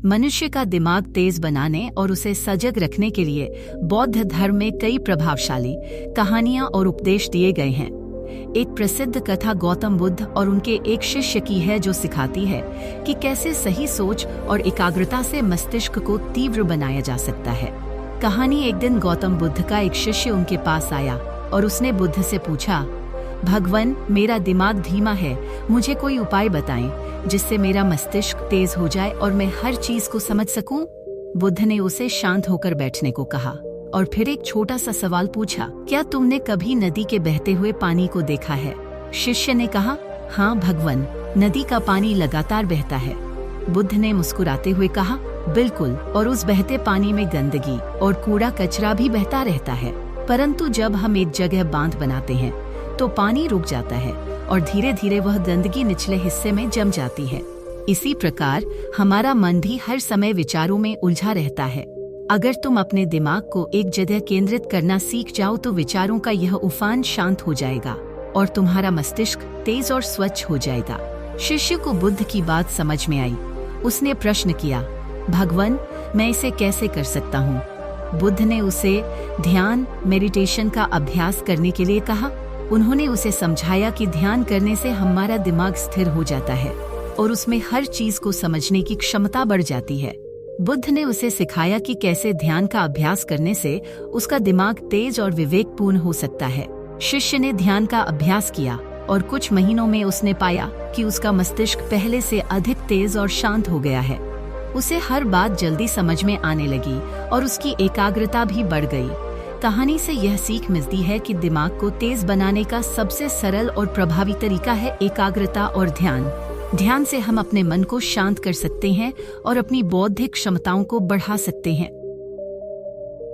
मनुष्य का दिमाग तेज बनाने और उसे सजग रखने के लिए बौद्ध धर्म में कई प्रभावशाली कहानियां और उपदेश दिए गए हैं। एक प्रसिद्ध कथा गौतम बुद्ध और उनके एक शिष्य की है, जो सिखाती है कि कैसे सही सोच और एकाग्रता से मस्तिष्क को तीव्र बनाया जा सकता है। कहानी, एक दिन गौतम बुद्ध का एक शिष्य उनके पास आया और उसने बुद्ध से पूछा, भगवान, मेरा दिमाग धीमा है, मुझे कोई उपाय बताएं जिससे मेरा मस्तिष्क तेज हो जाए और मैं हर चीज को समझ सकूं। बुद्ध ने उसे शांत होकर बैठने को कहा और फिर एक छोटा सा सवाल पूछा, क्या तुमने कभी नदी के बहते हुए पानी को देखा है? शिष्य ने कहा, हाँ भगवान, नदी का पानी लगातार बहता है। बुद्ध ने मुस्कुराते हुए कहा, बिल्कुल, और उस बहते पानी में गंदगी और कूड़ा कचरा भी बहता रहता है, परंतु जब हम एक जगह बांध बनाते हैं तो पानी रुक जाता है और धीरे धीरे वह गंदगी निचले हिस्से में जम जाती है। इसी प्रकार हमारा मन भी हर समय विचारों में उलझा रहता है। अगर तुम अपने दिमाग को एक जगह केंद्रित करना सीख जाओ तो विचारों का यह उफान शांत हो जाएगा और तुम्हारा मस्तिष्क तेज और स्वच्छ हो जाएगा। शिष्य को बुद्ध की बात समझ में आई। उसने प्रश्न किया, भगवान, मैं इसे कैसे कर सकता हूँ? बुद्ध ने उसे ध्यान मेडिटेशन का अभ्यास करने के लिए कहा। उन्होंने उसे समझाया कि ध्यान करने से हमारा दिमाग स्थिर हो जाता है और उसमें हर चीज को समझने की क्षमता बढ़ जाती है। बुद्ध ने उसे सिखाया कि कैसे ध्यान का अभ्यास करने से उसका दिमाग तेज और विवेकपूर्ण हो सकता है। शिष्य ने ध्यान का अभ्यास किया और कुछ महीनों में उसने पाया कि उसका मस्तिष्क पहले से अधिक तेज और शांत हो गया है। उसे हर बात जल्दी समझ में आने लगी और उसकी एकाग्रता भी बढ़ गई। कहानी से यह सीख मिलती है कि दिमाग को तेज बनाने का सबसे सरल और प्रभावी तरीका है एकाग्रता और ध्यान। ध्यान से हम अपने मन को शांत कर सकते हैं और अपनी बौद्धिक क्षमताओं को बढ़ा सकते हैं।